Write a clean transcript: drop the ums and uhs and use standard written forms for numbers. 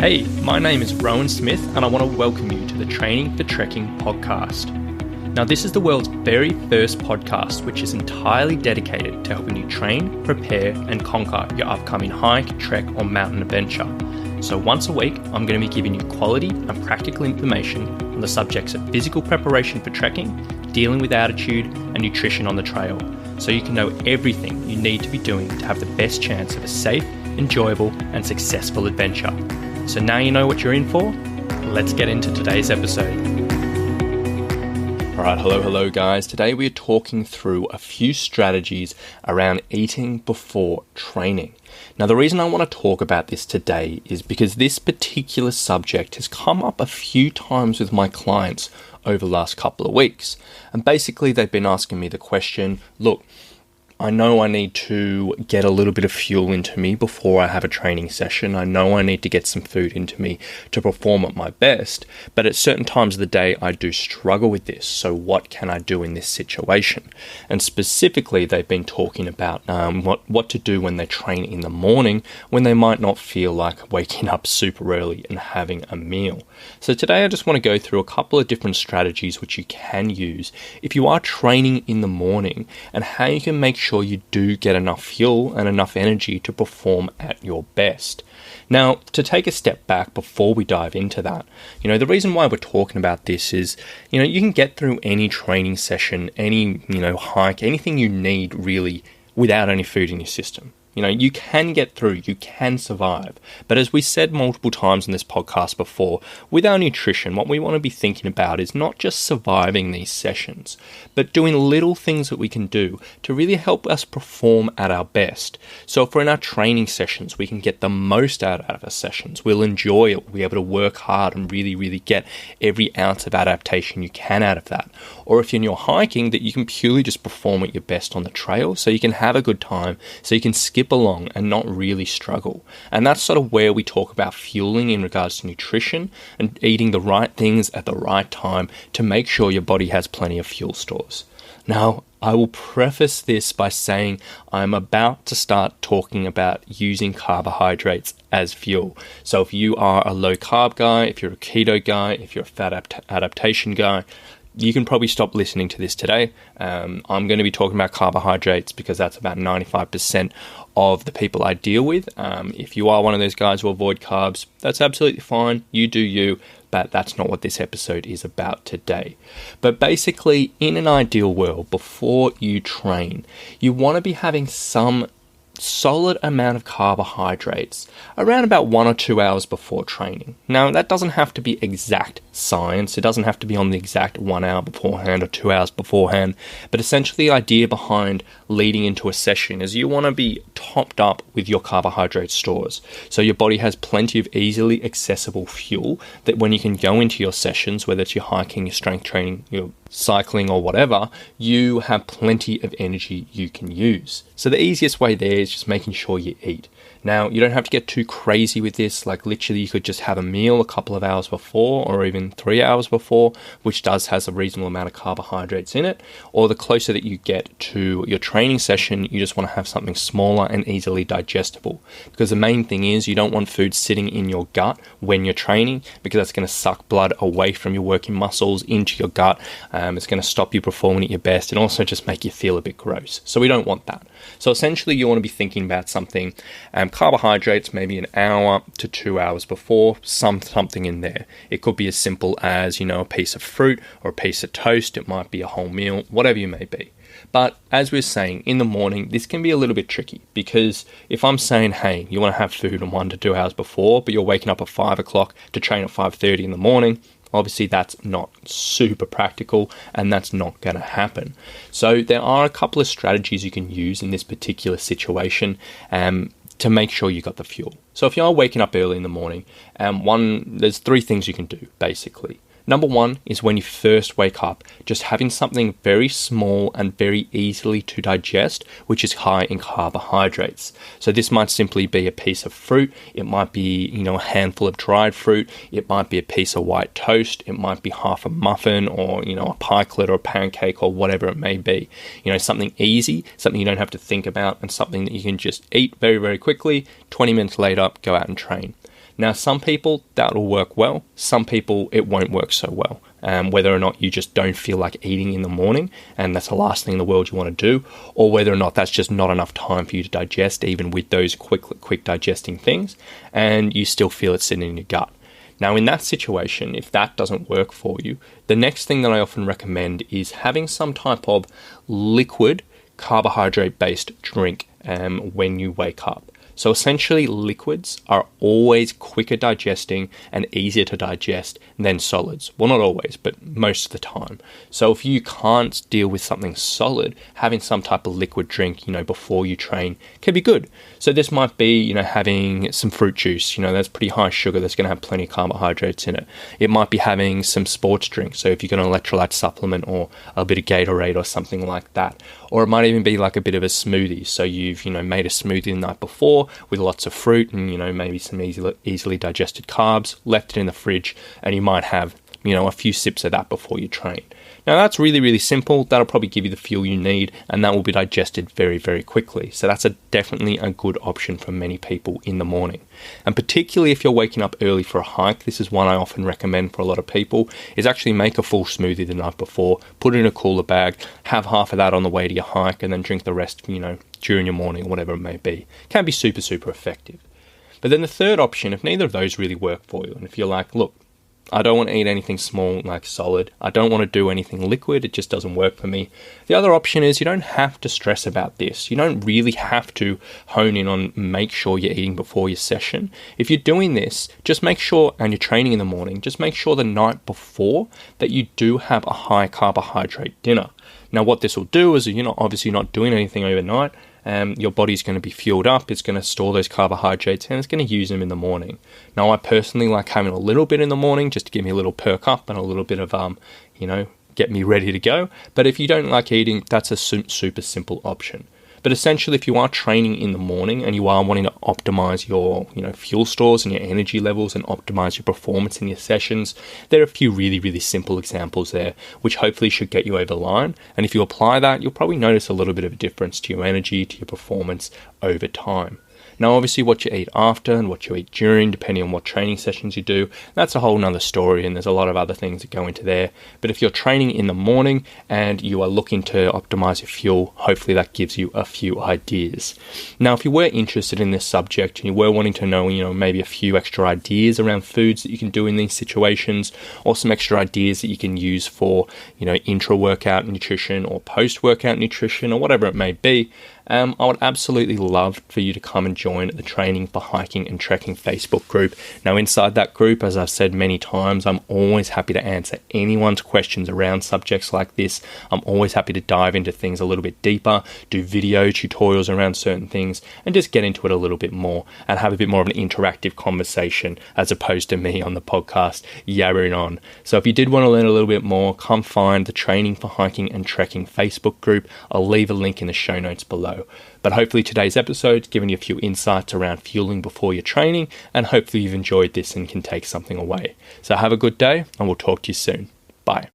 Hey, my name is Rowan Smith and I want to welcome you to the Training for Trekking podcast. Now, this is the world's very first podcast which is entirely dedicated to helping you train, prepare and conquer your upcoming hike, trek or mountain adventure. So once a week, I'm going to be giving you quality and practical information on the subjects of physical preparation for trekking, dealing with altitude and nutrition on the trail, so you can know everything you need to be doing to have the best chance of a safe, enjoyable and successful adventure. So now you know what you're in for. Let's get into today's episode. Alright, hello guys. Today we are talking through a few strategies around eating before training. Now the reason I want to talk about this today is because this particular subject has come up a few times with my clients over the last couple of weeks. And basically they've been asking me the question, look, I know I need to get a little bit of fuel into me before I have a training session. I know I need to get some food into me to perform at my best, but at certain times of the day, I do struggle with this. So what can I do in this situation? And specifically, they've been talking about what to do when they train in the morning, when they might not feel like waking up super early and having a meal. So today, I just want to go through a couple of different strategies which you can use if you are training in the morning and how you can make sure you do get enough fuel and enough energy to perform at your best. Now, to take a step back before we dive into that, the reason why we're talking about this is, you can get through any training session, any, hike, anything you need really without any food in your system. You can get through, you can survive. But as we said multiple times in this podcast before, with our nutrition, what we want to be thinking about is not just surviving these sessions, but doing little things that we can do to really help us perform at our best. So if we're in our training sessions, we can get the most out of our sessions. We'll enjoy it. We'll be able to work hard and really, really get every ounce of adaptation you can out of that. Or if you're in your hiking, that you can purely just perform at your best on the trail so you can have a good time, so you can skip along and not really struggle. And that's sort of where we talk about fueling in regards to nutrition and eating the right things at the right time to make sure your body has plenty of fuel stores. Now, I will preface this by saying I'm about to start talking about using carbohydrates as fuel. So if you are a low carb guy, if you're a keto guy, if you're a fat adaptation guy, you can probably stop listening to this today. I'm going to be talking about carbohydrates because that's about 95% of the people I deal with. If you are one of those guys who avoid carbs, that's absolutely fine. You do you, but that's not what this episode is about today. But basically, in an ideal world, before you train, you want to be having some solid amount of carbohydrates around about 1 or 2 hours before training. Now, that doesn't have to be exact science. It doesn't have to be on the exact 1 hour beforehand or 2 hours beforehand. But essentially, the idea behind leading into a session is you want to be topped up with your carbohydrate stores. So your body has plenty of easily accessible fuel that when you can go into your sessions, whether it's your hiking, your strength training, your cycling or whatever, you have plenty of energy you can use. So the easiest way there is just making sure you eat. Now, you don't have to get too crazy with this, like literally you could just have a meal a couple of hours before or even 3 hours before, which has a reasonable amount of carbohydrates in it. Or the closer that you get to your training session, you just want to have something smaller and easily digestible. Because the main thing is you don't want food sitting in your gut when you're training, because that's going to suck blood away from your working muscles into your gut. It's going to stop you performing at your best and also just make you feel a bit gross. So we don't want that. So essentially you want to be thinking about something, carbohydrates maybe an hour to 2 hours before, something in there. It could be as simple as, a piece of fruit or a piece of toast. It might be a whole meal, whatever you may be. But as we're saying, in the morning, this can be a little bit tricky because if I'm saying, hey, you want to have food 1 to 2 hours before, but you're waking up at 5 o'clock to train at 5:30 in the morning, obviously that's not super practical and that's not going to happen. So there are a couple of strategies you can use in this particular situation to make sure you got the fuel. So if you are waking up early in the morning, there's 3 things you can do basically. Number 1 is when you first wake up, just having something very small and very easily to digest, which is high in carbohydrates. So this might simply be a piece of fruit. It might be, a handful of dried fruit. It might be a piece of white toast. It might be half a muffin or, a pikelet or a pancake or whatever it may be. Something easy, something you don't have to think about and something that you can just eat very, very quickly. 20 minutes later, go out and train. Now, some people that will work well, some people it won't work so well. Whether or not you just don't feel like eating in the morning and that's the last thing in the world you want to do, or whether or not that's just not enough time for you to digest, even with those quick digesting things, and you still feel it sitting in your gut. Now, in that situation, if that doesn't work for you, the next thing that I often recommend is having some type of liquid carbohydrate-based drink when you wake up. So essentially, liquids are always quicker digesting and easier to digest than solids. Well, not always, but most of the time. So if you can't deal with something solid, having some type of liquid drink, before you train can be good. So this might be, having some fruit juice, that's pretty high sugar, that's going to have plenty of carbohydrates in it. It might be having some sports drink. So if you've got an electrolyte supplement or a bit of Gatorade or something like that. Or it might even be like a bit of a smoothie. So you've, made a smoothie the night before with lots of fruit and, maybe some easily digested carbs, left it in the fridge, and you might have, a few sips of that before you train. Now that's really, really simple. That'll probably give you the fuel you need, and that will be digested very, very quickly. So that's definitely a good option for many people in the morning. And particularly if you're waking up early for a hike, this is one I often recommend for a lot of people, is actually make a full smoothie the night before, put it in a cooler bag, have half of that on the way to your hike, and then drink the rest, during your morning, whatever it may be. Can be super, super effective. But then the third option, if neither of those really work for you, and if you're like, look, I don't want to eat anything small like solid. I don't want to do anything liquid. It just doesn't work for me. The other option is you don't have to stress about this. You don't really have to hone in on make sure you're eating before your session. If you're doing this, just make sure, and you're training in the morning, just make sure the night before that you do have a high carbohydrate dinner. Now what this will do is you're obviously not doing anything overnight. Your body's going to be fueled up, it's going to store those carbohydrates, and it's going to use them in the morning. Now, I personally like having a little bit in the morning just to give me a little perk up and a little bit of, get me ready to go. But if you don't like eating, that's a super simple option. But essentially, if you are training in the morning and you are wanting to optimize your, fuel stores and your energy levels and optimize your performance in your sessions, there are a few really, really simple examples there, which hopefully should get you over the line. And if you apply that, you'll probably notice a little bit of a difference to your energy, to your performance over time. Now, obviously, what you eat after and what you eat during, depending on what training sessions you do, that's a whole nother story, and there's a lot of other things that go into there. But if you're training in the morning and you are looking to optimize your fuel, hopefully that gives you a few ideas. Now, if you were interested in this subject and you were wanting to know, maybe a few extra ideas around foods that you can do in these situations, or some extra ideas that you can use for, intra-workout nutrition or post-workout nutrition or whatever it may be, I would absolutely love for you to come and join the Training for Hiking and Trekking Facebook group. Now, inside that group, as I've said many times, I'm always happy to answer anyone's questions around subjects like this. I'm always happy to dive into things a little bit deeper, do video tutorials around certain things, and just get into it a little bit more and have a bit more of an interactive conversation as opposed to me on the podcast yabbering on. So if you did want to learn a little bit more, come find the Training for Hiking and Trekking Facebook group. I'll leave a link in the show notes below. But hopefully today's episode's given you a few insights around fueling before your training, and hopefully you've enjoyed this and can take something away. So have a good day, and we'll talk to you soon. Bye.